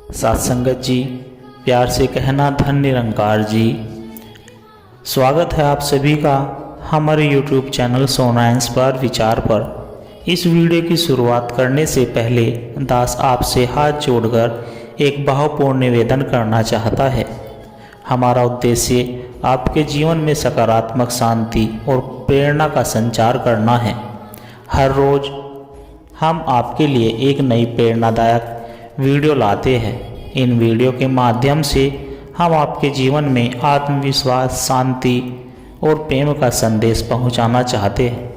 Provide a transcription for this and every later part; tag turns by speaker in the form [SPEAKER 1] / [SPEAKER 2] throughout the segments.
[SPEAKER 1] साथ संगत जी, प्यार से कहना धन निरंकार जी। स्वागत है आप सभी का हमारे YouTube चैनल सोना इंस्पायर विचार पर। इस वीडियो की शुरुआत करने से पहले दास आपसे हाथ जोड़कर एक भावपूर्ण निवेदन करना चाहता है। हमारा उद्देश्य आपके जीवन में सकारात्मक शांति और प्रेरणा का संचार करना है। हर रोज़ हम आपके लिए एक नई प्रेरणादायक वीडियो लाते हैं। इन वीडियो के माध्यम से हम आपके जीवन में आत्मविश्वास, शांति और प्रेम का संदेश पहुंचाना चाहते हैं।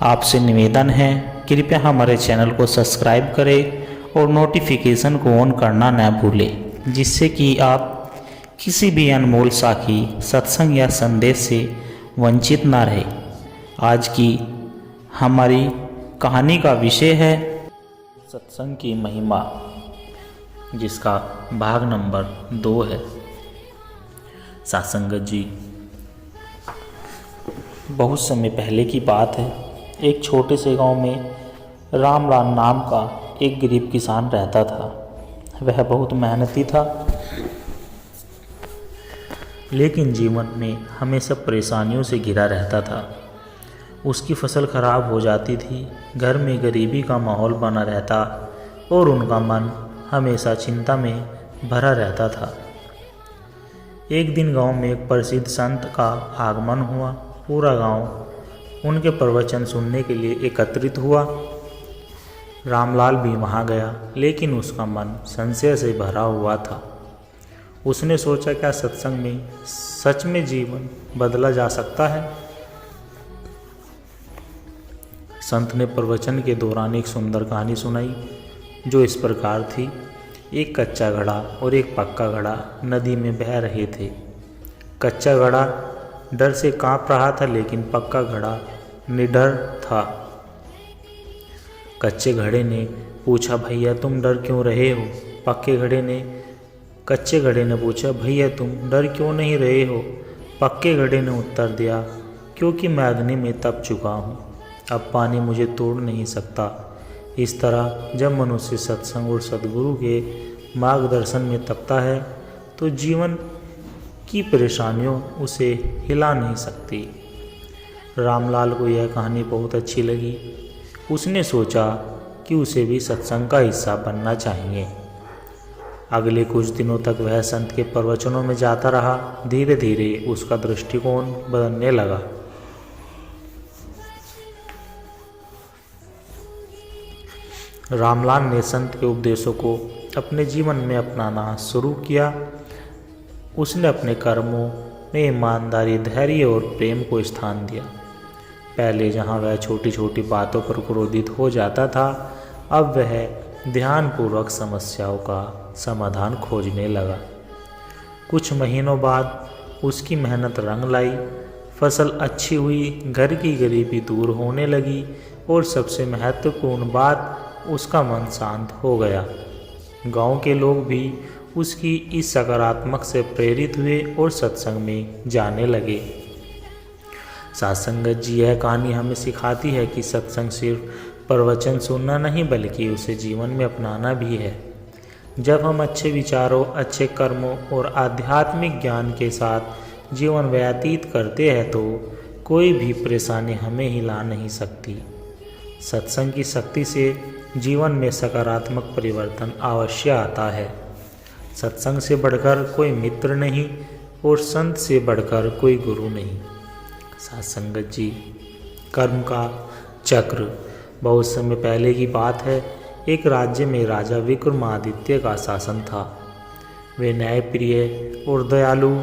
[SPEAKER 1] आपसे निवेदन है, कृपया हमारे चैनल को सब्सक्राइब करें और नोटिफिकेशन को ऑन करना न भूलें, जिससे कि आप किसी भी अनमोल साखी, सत्संग या संदेश से वंचित ना रहे। आज की हमारी कहानी का विषय है सत्संग की महिमा, जिसका भाग नंबर 2 है। सत्संगत जी, बहुत समय पहले की बात है। एक छोटे से गांव में रामलाल नाम का एक गरीब किसान रहता था। वह बहुत मेहनती था, लेकिन जीवन में हमेशा परेशानियों से घिरा रहता था। उसकी फसल खराब हो जाती थी, घर में गरीबी का माहौल बना रहता और उनका मन हमेशा चिंता में भरा रहता था। एक दिन गांव में एक प्रसिद्ध संत का आगमन हुआ। पूरा गांव उनके प्रवचन सुनने के लिए एकत्रित हुआ। रामलाल भी वहां गया, लेकिन उसका मन संशय से भरा हुआ था। उसने सोचा, क्या सत्संग में सच में जीवन बदला जा सकता है? संत ने प्रवचन के दौरान एक सुंदर कहानी सुनाई, जो इस प्रकार थी। एक कच्चा घड़ा और एक पक्का घड़ा नदी में बह रहे थे। कच्चा घड़ा डर से कांप रहा था, लेकिन पक्का घड़ा निडर था। कच्चे घड़े ने पूछा, भैया तुम डर क्यों रहे हो? कच्चे घड़े ने पूछा, भैया तुम डर क्यों नहीं रहे हो? पक्के घड़े ने उत्तर दिया, क्योंकि मैं अग्नि में तप चुका हूँ, अब पानी मुझे तोड़ नहीं सकता। इस तरह जब मनुष्य सत्संग और सद्गुरु के मार्गदर्शन में तपता है, तो जीवन की परेशानियों उसे हिला नहीं सकती। रामलाल को यह कहानी बहुत अच्छी लगी। उसने सोचा कि उसे भी सत्संग का हिस्सा बनना चाहिए। अगले कुछ दिनों तक वह संत के प्रवचनों में जाता रहा। धीरे धीरे उसका दृष्टिकोण बदलने लगा। रामलाल ने संत के उपदेशों को अपने जीवन में अपनाना शुरू किया। उसने अपने कर्मों में ईमानदारी, धैर्य और प्रेम को स्थान दिया। पहले जहां वह छोटी छोटी बातों पर क्रोधित हो जाता था, अब वह ध्यानपूर्वक समस्याओं का समाधान खोजने लगा। कुछ महीनों बाद उसकी मेहनत रंग लाई। फसल अच्छी हुई, घर की गरीबी दूर होने लगी और सबसे महत्वपूर्ण बात, उसका मन शांत हो गया। गांव के लोग भी उसकी इस सकारात्मक से प्रेरित हुए और सत्संग में जाने लगे। सत्संगत जी, यह कहानी हमें सिखाती है कि सत्संग सिर्फ प्रवचन सुनना नहीं, बल्कि उसे जीवन में अपनाना भी है। जब हम अच्छे विचारों, अच्छे कर्मों और आध्यात्मिक ज्ञान के साथ जीवन व्यतीत करते हैं, तो कोई भी परेशानी हमें हिला नहीं सकती। सत्संग की शक्ति से जीवन में सकारात्मक परिवर्तन अवश्य आता है। सत्संग से बढ़कर कोई मित्र नहीं और संत से बढ़कर कोई गुरु नहीं। सत्संगत जी, कर्म का चक्र। बहुत समय पहले की बात है। एक राज्य में राजा विक्रमादित्य का शासन था। वे न्यायप्रिय और दयालु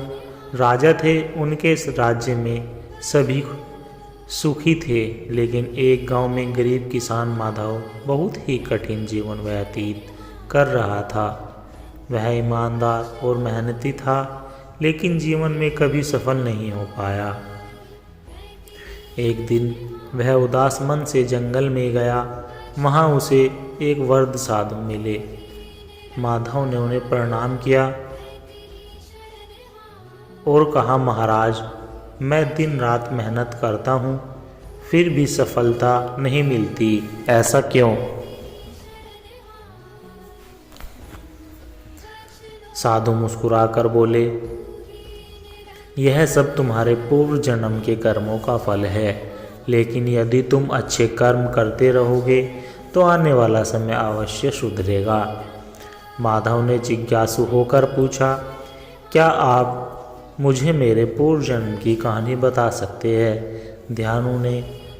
[SPEAKER 1] राजा थे। उनके राज्य में सभी सुखी थे, लेकिन एक गांव में गरीब किसान माधव बहुत ही कठिन जीवन व्यतीत कर रहा था। वह ईमानदार और मेहनती था, लेकिन जीवन में कभी सफल नहीं हो पाया। एक दिन वह उदास मन से जंगल में गया। वहाँ उसे एक वृद्ध साधु मिले। माधव ने उन्हें प्रणाम किया और कहा, महाराज, मैं दिन रात मेहनत करता हूँ, फिर भी सफलता नहीं मिलती, ऐसा क्यों? साधु मुस्कुराकर बोले, यह सब तुम्हारे पूर्व जन्म के कर्मों का फल है, लेकिन यदि तुम अच्छे कर्म करते रहोगे तो आने वाला समय अवश्य सुधरेगा। माधव ने जिज्ञासु होकर पूछा, क्या आप मुझे मेरे पूर्व जन्म की कहानी बता सकते हैं?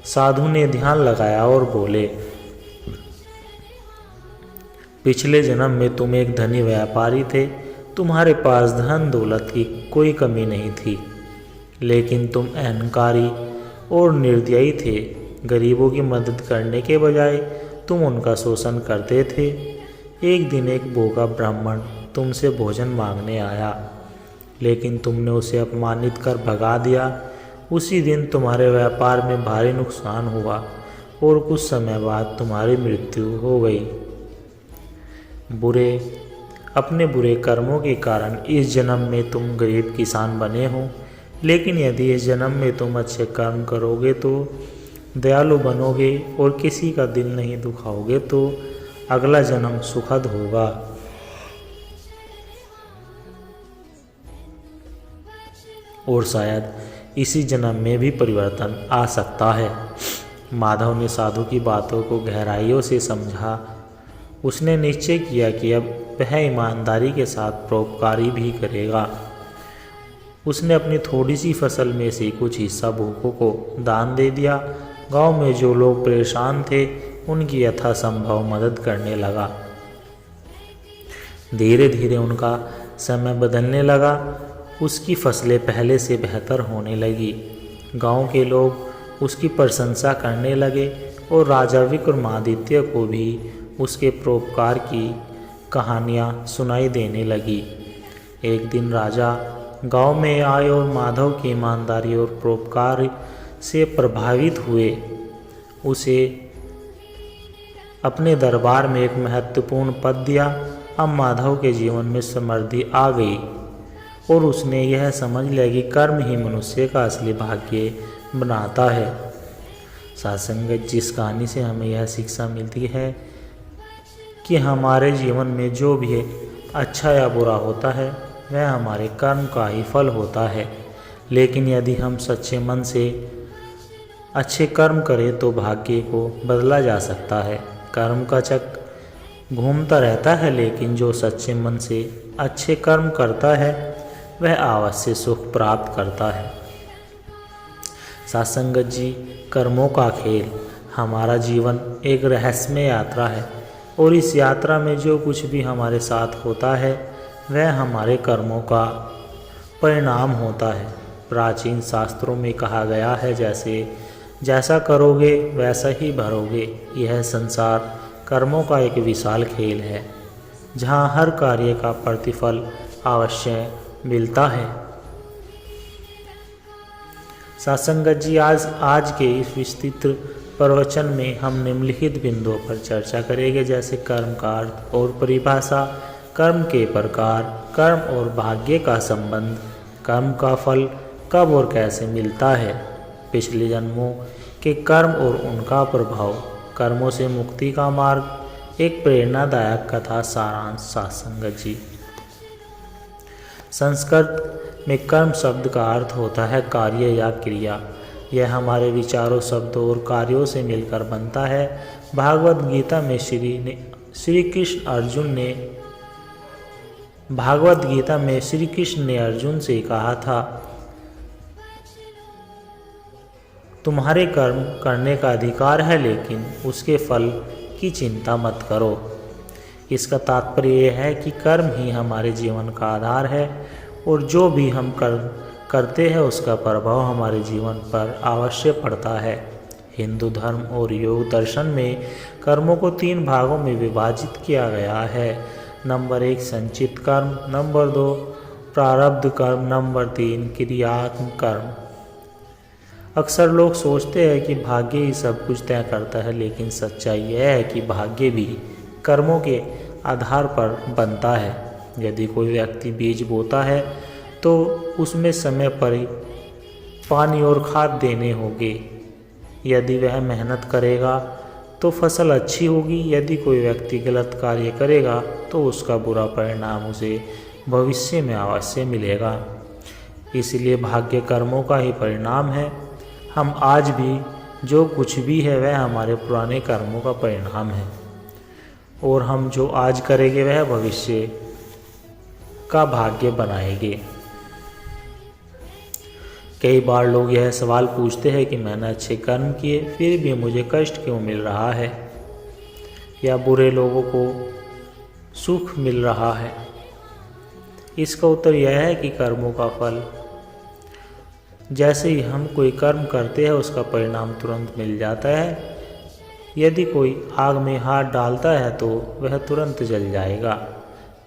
[SPEAKER 1] साधु ने ध्यान लगाया और बोले, पिछले जन्म में तुम एक धनी व्यापारी थे। तुम्हारे पास धन दौलत की कोई कमी नहीं थी, लेकिन तुम अहंकारी और निर्दयी थे। गरीबों की मदद करने के बजाय तुम उनका शोषण करते थे। एक दिन एक भूखा ब्राह्मण तुमसे भोजन मांगने आया, लेकिन तुमने उसे अपमानित कर भगा दिया। उसी दिन तुम्हारे व्यापार में भारी नुकसान हुआ और कुछ समय बाद तुम्हारी मृत्यु हो गई। अपने बुरे कर्मों के कारण इस जन्म में तुम गरीब किसान बने हो, लेकिन यदि इस जन्म में तुम अच्छे कर्म करोगे तो दयालु बनोगे और किसी का दिल नहीं दुखाओगे तो अगला जन्म सुखद होगा। और शायद इसी जन्म में भी परिवर्तन आ सकता है। माधव ने साधु की बातों को गहराइयों से समझा। उसने निश्चय किया कि अब वह ईमानदारी के साथ परोपकारी भी करेगा। उसने अपनी थोड़ी सी फसल में से कुछ हिस्सा भूखों को दान दे दिया। गांव में जो लोग परेशान थे उनकी यथासंभव मदद करने लगा। धीरे धीरे उनका समय बदलने लगा। उसकी फसलें पहले से बेहतर होने लगी। गांव के लोग उसकी प्रशंसा करने लगे और राजा विक्रमादित्य को भी उसके परोपकार की कहानियाँ सुनाई देने लगी। एक दिन राजा गांव में आए और माधव की ईमानदारी और परोपकार से प्रभावित हुए। उसे अपने दरबार में एक महत्वपूर्ण पद दिया। अब माधव के जीवन में समृद्धि आ गई और उसने यह समझ लिया कि कर्म ही मनुष्य का असली भाग्य बनाता है। साधुसंगत जिस कहानी से हमें यह शिक्षा मिलती है कि हमारे जीवन में जो भी अच्छा या बुरा होता है वह हमारे कर्म का ही फल होता है, लेकिन यदि हम सच्चे मन से अच्छे कर्म करें तो भाग्य को बदला जा सकता है। कर्म का चक्र घूमता रहता है, लेकिन जो सच्चे मन से अच्छे कर्म करता है वह अवश्य सुख प्राप्त करता है। साधुसंगत जी, कर्मों का खेल। हमारा जीवन एक रहस्यमय यात्रा है और इस यात्रा में जो कुछ भी हमारे साथ होता है वह हमारे कर्मों का परिणाम होता है। प्राचीन शास्त्रों में कहा गया है, जैसा करोगे वैसा ही भरोगे। यह संसार कर्मों का एक विशाल खेल है जहाँ हर कार्य का प्रतिफल अवश्य मिलता है। साधुसंगत जी, आज के इस विस्तृत प्रवचन में हम निम्नलिखित बिंदुओं पर चर्चा करेंगे, जैसे कर्म का अर्थ और परिभाषा, कर्म के प्रकार, कर्म और भाग्य का संबंध, कर्म का फल कब और कैसे मिलता है, पिछले जन्मों के कर्म और उनका प्रभाव, कर्मों से मुक्ति का मार्ग, एक प्रेरणादायक कथा सारांश। साधुसंगत जी, संस्कृत में कर्म शब्द का अर्थ होता है कार्य या क्रिया। यह हमारे विचारों, शब्दों और कार्यों से मिलकर बनता है। भागवत गीता में श्री कृष्ण ने अर्जुन से कहा था, तुम्हारे कर्म करने का अधिकार है, लेकिन उसके फल की चिंता मत करो। इसका तात्पर्य यह है कि कर्म ही हमारे जीवन का आधार है और जो भी हम करते हैं उसका प्रभाव हमारे जीवन पर अवश्य पड़ता है। हिंदू धर्म और योग दर्शन में कर्मों को 3 भागों में विभाजित किया गया है। नंबर 1 संचित कर्म, नंबर 2 प्रारब्ध कर्म, नंबर 3 क्रियात्मक कर्म। अक्सर लोग सोचते हैं कि भाग्य ही सब कुछ तय करता है, लेकिन सच्चाई यह है कि भाग्य भी कर्मों के आधार पर बनता है। यदि कोई व्यक्ति बीज बोता है तो उसमें समय पर पानी और खाद देने होंगे। यदि वह मेहनत करेगा तो फसल अच्छी होगी। यदि कोई व्यक्ति गलत कार्य करेगा तो उसका बुरा परिणाम उसे भविष्य में अवश्य मिलेगा। इसलिए भाग्य कर्मों का ही परिणाम है। हम आज भी जो कुछ भी है वह हमारे पुराने कर्मों का परिणाम है, और हम जो आज करेंगे वह भविष्य का भाग्य बनाएंगे। कई बार लोग यह सवाल पूछते हैं कि मैंने अच्छे कर्म किए फिर भी मुझे कष्ट क्यों मिल रहा है, या बुरे लोगों को सुख मिल रहा है। इसका उत्तर यह है कि कर्मों का फल, जैसे ही हम कोई कर्म करते हैं उसका परिणाम तुरंत मिल जाता है। यदि कोई आग में हाथ डालता है तो वह तुरंत जल जाएगा।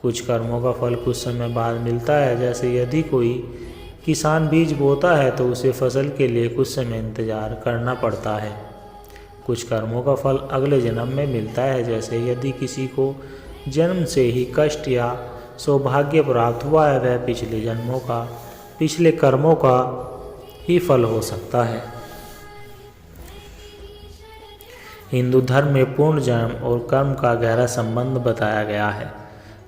[SPEAKER 1] कुछ कर्मों का फल कुछ समय बाद मिलता है, जैसे यदि कोई किसान बीज बोता है तो उसे फसल के लिए कुछ समय इंतजार करना पड़ता है। कुछ कर्मों का फल अगले जन्म में मिलता है, जैसे यदि किसी को जन्म से ही कष्ट या सौभाग्य प्राप्त हुआ है वह पिछले कर्मों का ही फल हो सकता है। हिंदू धर्म में पूर्ण जन्म और कर्म का गहरा संबंध बताया गया है।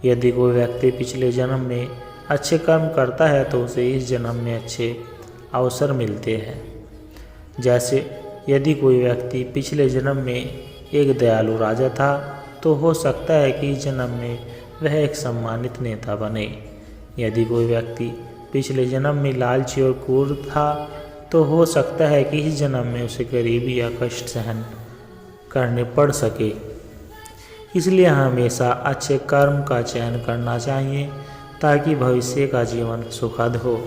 [SPEAKER 1] यदि कोई व्यक्ति पिछले जन्म में अच्छे कर्म करता है तो उसे इस जन्म में अच्छे अवसर मिलते हैं। जैसे यदि कोई व्यक्ति पिछले जन्म में एक दयालु राजा था तो हो सकता है कि इस जन्म में वह एक सम्मानित नेता बने। यदि कोई व्यक्ति पिछले जन्म में लालची और क्रूर था तो हो सकता है कि इस जन्म में उसे गरीबी या कष्ट सहन करने पड़ सके। इसलिए हमेशा अच्छे कर्म का चयन करना चाहिए ताकि भविष्य का जीवन सुखद हो।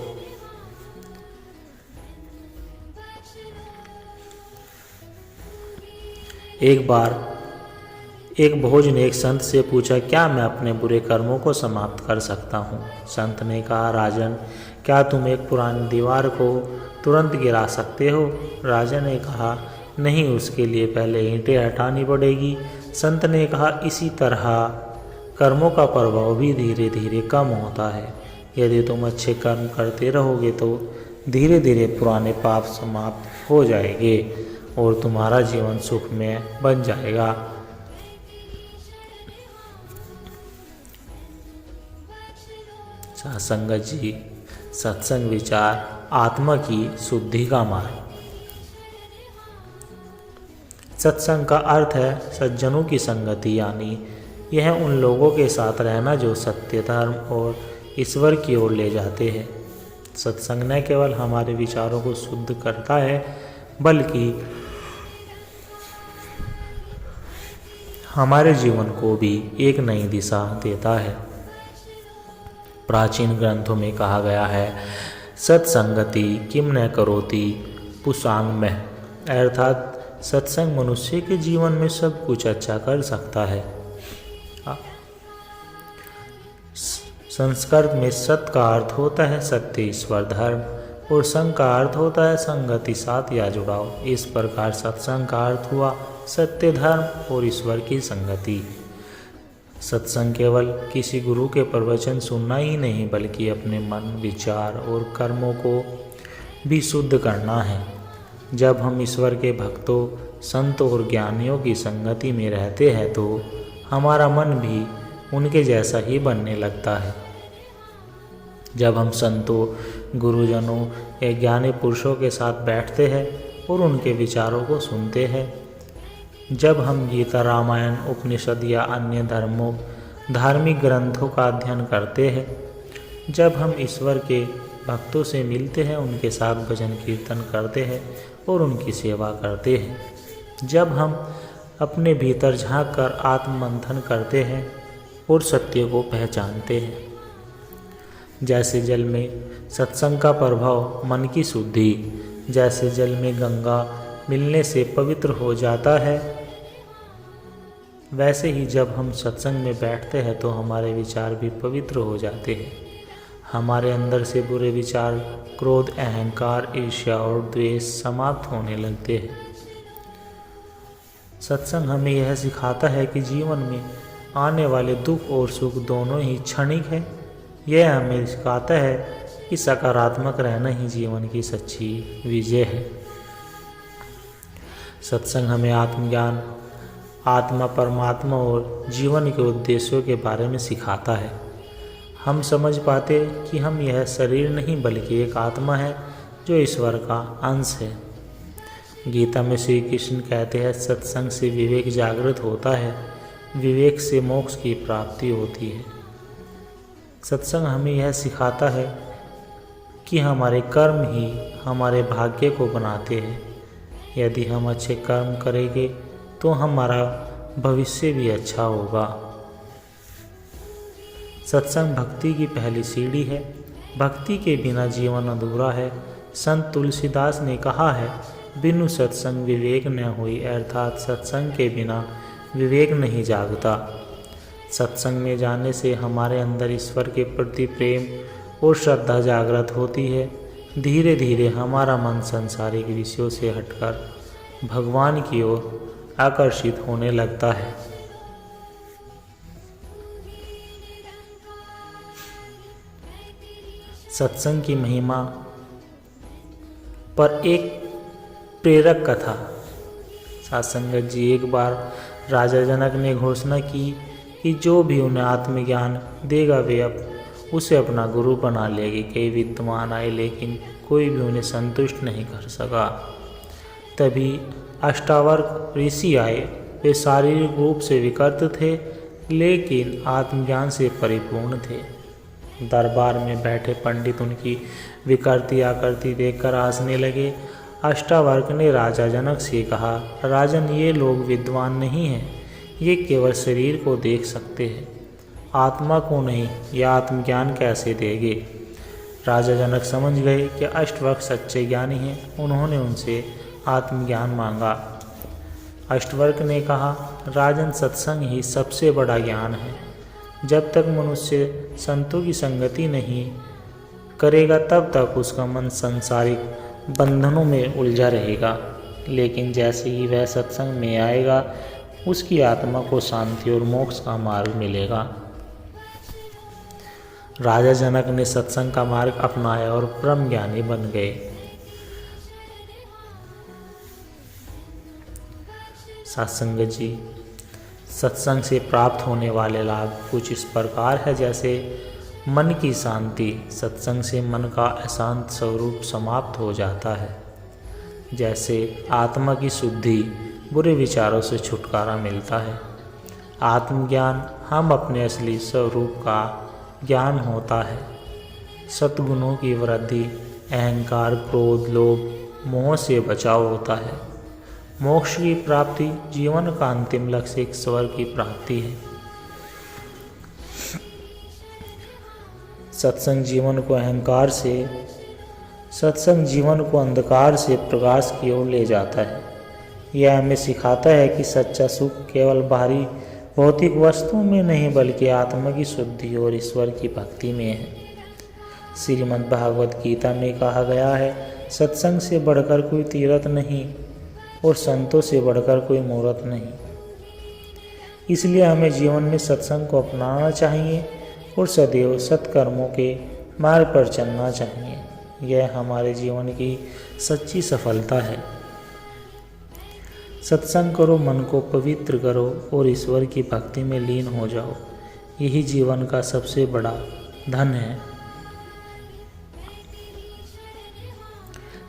[SPEAKER 1] एक बार एक भोज ने एक संत से पूछा, क्या मैं अपने बुरे कर्मों को समाप्त कर सकता हूँ? संत ने कहा, राजन, क्या तुम एक पुरानी दीवार को तुरंत गिरा सकते हो? राजा ने कहा, नहीं, उसके लिए पहले ईंटें हटानी पड़ेगी। संत ने कहा, इसी तरह कर्मों का प्रभाव भी धीरे धीरे कम होता है। यदि तुम अच्छे कर्म करते रहोगे तो धीरे धीरे पुराने पाप समाप्त हो जाएंगे और तुम्हारा जीवन सुखमय बन जाएगा। संगत जी, सत्संग विचार आत्मा की शुद्धि का मार्ग। सत्संग का अर्थ है सज्जनों की संगति, यानी यह उन लोगों के साथ रहना जो सत्य, धर्म और ईश्वर की ओर ले जाते हैं। सत्संग न केवल हमारे विचारों को शुद्ध करता है बल्कि हमारे जीवन को भी एक नई दिशा देता है। प्राचीन ग्रंथों में कहा गया है, सत्संगति किम न करोति पुषांग में, अर्थात सत्संग मनुष्य के जीवन में सब कुछ अच्छा कर सकता है। संस्कृत में सत का अर्थ होता है सत्य, ईश्वर, धर्म, और संग का अर्थ होता है संगति, साथ या जुड़ाव। इस प्रकार सत्संग का अर्थ हुआ सत्य, धर्म और ईश्वर की संगति। सत्संग केवल किसी गुरु के प्रवचन सुनना ही नहीं बल्कि अपने मन, विचार और कर्मों को भी शुद्ध करना है। जब हम ईश्वर के भक्तों, संतों और ज्ञानियों की संगति में रहते हैं तो हमारा मन भी उनके जैसा ही बनने लगता है। जब हम संतों, गुरुजनों या ज्ञानी पुरुषों के साथ बैठते हैं और उनके विचारों को सुनते हैं, जब हम गीता, रामायण, उपनिषद या अन्य धार्मिक ग्रंथों का अध्ययन करते हैं, जब हम ईश्वर के भक्तों से मिलते हैं, उनके साथ भजन कीर्तन करते हैं और उनकी सेवा करते हैं, जब हम अपने भीतर झांक कर आत्ममंथन करते हैं और सत्य को पहचानते हैं। जैसे जल में सत्संग का प्रभाव मन की शुद्धि, जैसे जल में गंगा मिलने से पवित्र हो जाता है, वैसे ही जब हम सत्संग में बैठते हैं तो हमारे विचार भी पवित्र हो जाते हैं। हमारे अंदर से बुरे विचार, क्रोध, अहंकार, ईर्ष्या और द्वेष समाप्त होने लगते हैं। सत्संग हमें यह सिखाता है कि जीवन में आने वाले दुख और सुख दोनों ही क्षणिक है। यह हमें सिखाता है कि सकारात्मक रहना ही जीवन की सच्ची विजय है। सत्संग हमें आत्मज्ञान, आत्मा, परमात्मा और जीवन के उद्देश्यों के बारे में सिखाता है। हम समझ पाते कि हम यह शरीर नहीं बल्कि एक आत्मा है जो ईश्वर का अंश है। गीता में श्री कृष्ण कहते हैं, सत्संग से विवेक जागृत होता है, विवेक से मोक्ष की प्राप्ति होती है। सत्संग हमें यह सिखाता है कि हमारे कर्म ही हमारे भाग्य को बनाते हैं। यदि हम अच्छे कर्म करेंगे तो हमारा भविष्य भी अच्छा होगा। सत्संग भक्ति की पहली सीढ़ी है। भक्ति के बिना जीवन अधूरा है। संत तुलसीदास ने कहा है, बिनु सत्संग विवेक न हुई, अर्थात सत्संग के बिना विवेक नहीं जागता। सत्संग में जाने से हमारे अंदर ईश्वर के प्रति प्रेम और श्रद्धा जागृत होती है। धीरे धीरे हमारा मन सांसारिक विषयों से हटकर भगवान की ओर आकर्षित होने लगता है। सत्संग की महिमा पर एक प्रेरक कथा। साधुसंगत जी, एक बार राजा जनक ने घोषणा की कि जो भी उन्हें आत्मज्ञान देगा वे उसे अपना गुरु बना लेगी। कई विद्वान आए लेकिन कोई भी उन्हें संतुष्ट नहीं कर सका। तभी अष्टावक्र ऋषि आए। वे शारीरिक रूप से विकृत थे लेकिन आत्मज्ञान से परिपूर्ण थे। दरबार में बैठे पंडित उनकी विकृति आकृति देखकर हंसने लगे। अष्टावक्र ने राजा जनक से कहा, राजन, ये लोग विद्वान नहीं हैं, ये केवल शरीर को देख सकते हैं, आत्मा को नहीं। यह आत्मज्ञान कैसे देंगे? राजा जनक समझ गए कि अष्टावक्र सच्चे ज्ञानी हैं। उन्होंने उनसे आत्मज्ञान मांगा। अष्टावक्र ने कहा, राजन, सत्संग ही सबसे बड़ा ज्ञान है। जब तक मनुष्य संतों की संगति नहीं करेगा तब तक उसका मन सांसारिक बंधनों में उलझा रहेगा, लेकिन जैसे ही वह सत्संग में आएगा उसकी आत्मा को शांति और मोक्ष का मार्ग मिलेगा। राजा जनक ने सत्संग का मार्ग अपनाया और परम ज्ञानी बन गए। साधुसंगत जी, सत्संग से प्राप्त होने वाले लाभ कुछ इस प्रकार है, जैसे मन की शांति। सत्संग से मन का अशांत स्वरूप समाप्त हो जाता है। जैसे आत्मा की शुद्धि, बुरे विचारों से छुटकारा मिलता है। आत्मज्ञान, हम अपने असली स्वरूप का ज्ञान होता है। सद्गुणों की वृद्धि, अहंकार, क्रोध, लोभ, मोह से बचाव होता है। मोक्ष की प्राप्ति, जीवन का अंतिम लक्ष्य ईश्वर की प्राप्ति है। सत्संग जीवन को अंधकार से प्रकाश की ओर ले जाता है। यह हमें सिखाता है कि सच्चा सुख केवल बाहरी भौतिक वस्तुओं में नहीं बल्कि आत्मा की शुद्धि और ईश्वर की भक्ति में है। श्रीमद् भागवत गीता में कहा गया है, सत्संग से बढ़कर कोई तीर्थ नहीं और संतों से बढ़कर कोई मूर्त नहीं। इसलिए हमें जीवन में सत्संग को अपनाना चाहिए और सदैव सत्कर्मों के मार्ग पर चलना चाहिए। यह हमारे जीवन की सच्ची सफलता है। सत्संग करो, मन को पवित्र करो और ईश्वर की भक्ति में लीन हो जाओ। यही जीवन का सबसे बड़ा धन है।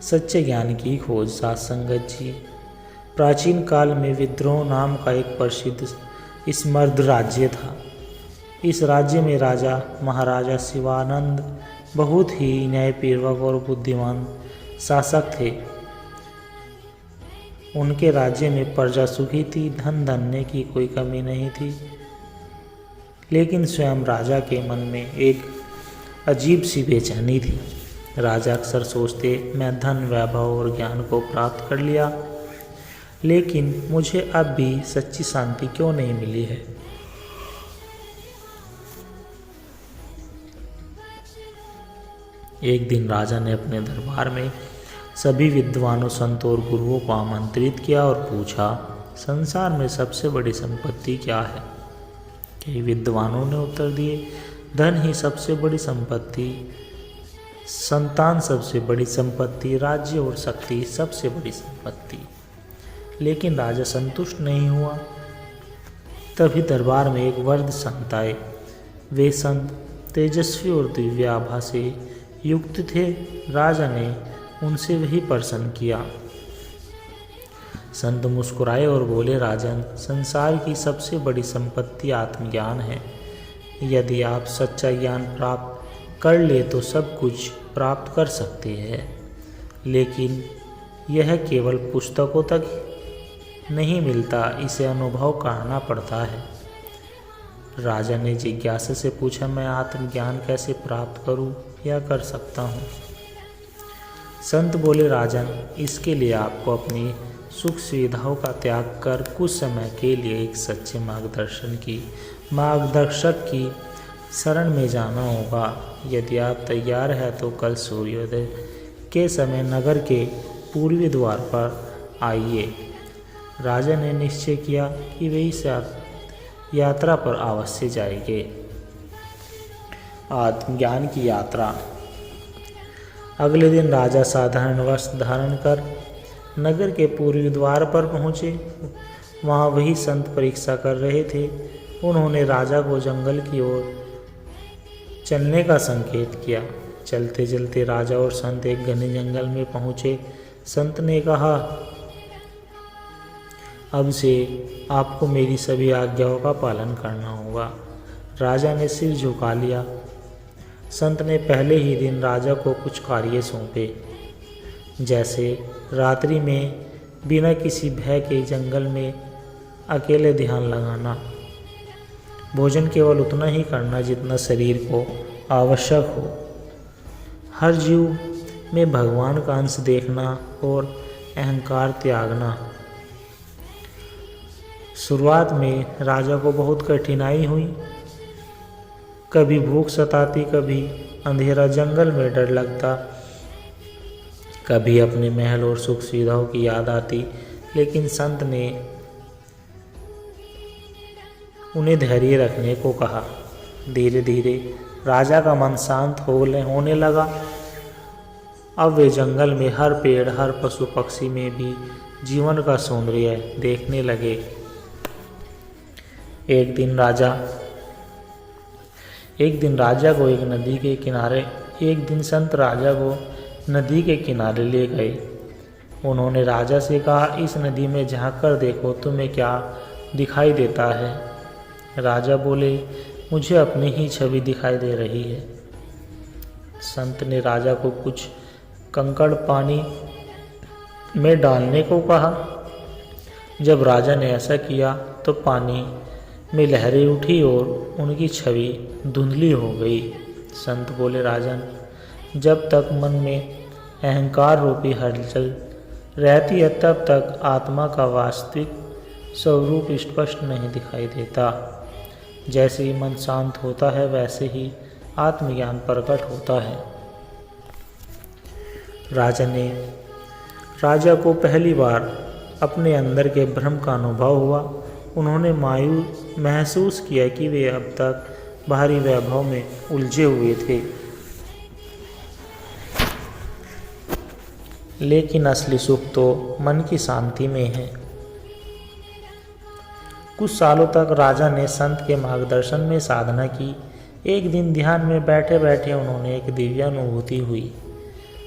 [SPEAKER 1] सच्चे ज्ञान की खोज। साधुसंगत जी, प्राचीन काल में विद्रोह नाम का एक प्रसिद्ध स्मर्द राज्य था। इस राज्य में राजा महाराजा शिवानंद बहुत ही न्यायपूर्वक और बुद्धिमान शासक थे। उनके राज्य में प्रजा सुखी थी, धन धान्य की कोई कमी नहीं थी। लेकिन स्वयं राजा के मन में एक अजीब सी बेचैनी थी। राजा अक्सर सोचते, मैं धन, वैभव और ज्ञान को प्राप्त कर लिया, लेकिन मुझे अब भी सच्ची शांति क्यों नहीं मिली है। एक दिन राजा ने अपने दरबार में सभी विद्वानों, संतों और गुरुओं को आमंत्रित किया और पूछा, संसार में सबसे बड़ी संपत्ति क्या है? कई विद्वानों ने उत्तर दिए, धन ही सबसे बड़ी संपत्ति, संतान सबसे बड़ी संपत्ति, राज्य और शक्ति सबसे बड़ी संपत्ति। लेकिन राजा संतुष्ट नहीं हुआ। तभी दरबार में एक वृद्ध संत आए। वे संत तेजस्वी और दिव्य आभा से युक्त थे। राजा ने उनसे वही प्रश्न किया। संत मुस्कुराए और बोले, राजन, संसार की सबसे बड़ी संपत्ति आत्मज्ञान है। यदि आप सच्चा ज्ञान प्राप्त कर ले तो सब कुछ प्राप्त कर सकते हैं, लेकिन यह केवल पुस्तकों तक नहीं मिलता, इसे अनुभव करना पड़ता है। राजा ने जिज्ञासा से पूछा, मैं आत्मज्ञान कैसे प्राप्त करूं या कर सकता हूं? संत बोले, राजन, इसके लिए आपको अपनी सुख सुविधाओं का त्याग कर कुछ समय के लिए एक सच्चे मार्गदर्शक की शरण में जाना होगा। यदि आप तैयार हैं तो कल सूर्योदय के समय नगर के पूर्वी द्वार पर आइए। राजा ने निश्चय किया कि वे इस यात्रा पर अवश्य जाएंगे। आत्मज्ञान की यात्रा। अगले दिन राजा साधारण वस्त्र धारण कर नगर के पूर्वी द्वार पर पहुँचे। वहाँ वही संत परीक्षा कर रहे थे। उन्होंने राजा को जंगल की ओर चलने का संकेत किया। चलते चलते राजा और संत एक घने जंगल में पहुँचे। संत ने कहा, अब से आपको मेरी सभी आज्ञाओं का पालन करना होगा। राजा ने सिर झुका लिया। संत ने पहले ही दिन राजा को कुछ कार्य सौंपे, जैसे रात्रि में बिना किसी भय के जंगल में अकेले ध्यान लगाना, भोजन केवल उतना ही करना जितना शरीर को आवश्यक हो, हर जीव में भगवान का अंश देखना और अहंकार त्यागना। शुरुआत में राजा को बहुत कठिनाई हुई। कभी भूख सताती, कभी अंधेरा जंगल में डर लगता, कभी अपने महल और सुख सुविधाओं की याद आती। लेकिन संत ने उन्हें धैर्य रखने को कहा। धीरे धीरे राजा का मन शांत होने लगा। अब वे जंगल में हर पेड़, हर पशु पक्षी में भी जीवन का सौंदर्य देखने लगे। एक दिन राजा को एक दिन संत राजा को नदी के किनारे ले गए। उन्होंने राजा से कहा, इस नदी में झांक कर देखो, तुम्हें क्या दिखाई देता है? राजा बोले, मुझे अपनी ही छवि दिखाई दे रही है। संत ने राजा को कुछ कंकड़ पानी में डालने को कहा। जब राजा ने ऐसा किया तो पानी में लहरें उठी और उनकी छवि धुंधली हो गई। संत बोले, राजन, जब तक मन में अहंकार रूपी हलचल रहती है तब तक आत्मा का वास्तविक स्वरूप स्पष्ट नहीं दिखाई देता। जैसे ही मन शांत होता है वैसे ही आत्मज्ञान प्रकट होता है। राजा को पहली बार अपने अंदर के भ्रम का अनुभव हुआ। उन्होंने महसूस किया कि वे अब तक बाहरी वैभव में उलझे हुए थे, लेकिन असली सुख तो मन की शांति में है। कुछ सालों तक राजा ने संत के मार्गदर्शन में साधना की। एक दिन ध्यान में बैठे बैठे उन्होंने एक दिव्य अनुभूति हुई।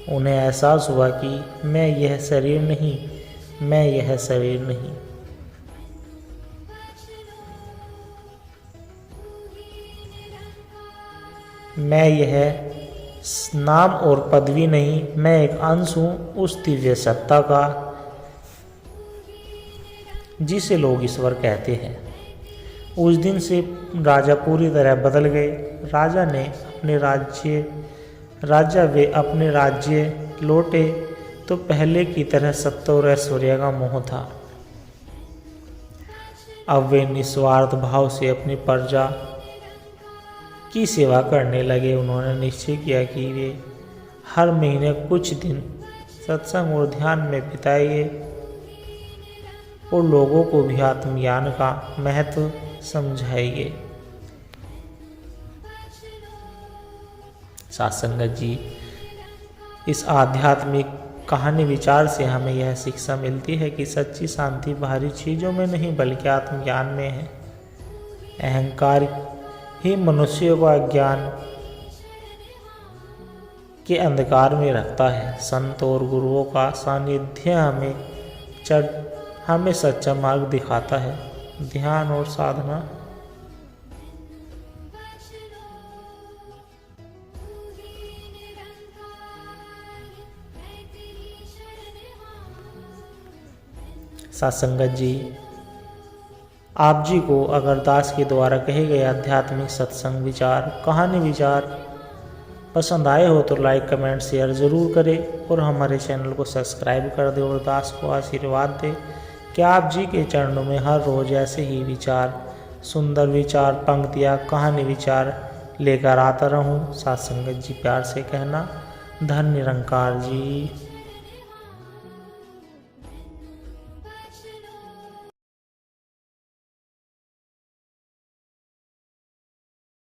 [SPEAKER 1] उन्हें एहसास हुआ कि मैं यह शरीर नहीं। मैं यह नाम और पदवी नहीं, मैं एक अंश हूँ उस दिव्य सत्ता का जिसे लोग ईश्वर कहते हैं। उस दिन से राजा पूरी तरह बदल गए। वे अपने राज्य लौटे तो पहले की तरह सत्ता और ऐश्वर्य का मोह था। अब वे निस्वार्थ भाव से अपनी प्रजा की सेवा करने लगे। उन्होंने निश्चय किया कि वे हर महीने कुछ दिन सत्संग और ध्यान में बिताएंगे और लोगों को भी आत्मज्ञान का महत्व समझाएंगे। सत्संगत जी, इस आध्यात्मिक कहानी विचार से हमें यह शिक्षा मिलती है कि सच्ची शांति बाहरी चीज़ों में नहीं बल्कि आत्मज्ञान में है। अहंकार ही मनुष्य को अज्ञान के अंधकार में रखता है। संत और गुरुओं का सानिध्य हमें सच्चा मार्ग दिखाता है। ध्यान और साधना सत्संगत जी, आप जी को अगर दास के द्वारा कहे गए आध्यात्मिक सत्संग विचार, कहानी विचार पसंद आए हो तो लाइक कमेंट शेयर ज़रूर करें और हमारे चैनल को सब्सक्राइब कर दे और दास को आशीर्वाद दे कि आप जी के चरणों में हर रोज़ ऐसे ही विचार, सुंदर विचार, पंक्तियाँ, कहानी विचार लेकर आता रहूँ। सत्संगत जी प्यार से कहना, धन निरंकार जी।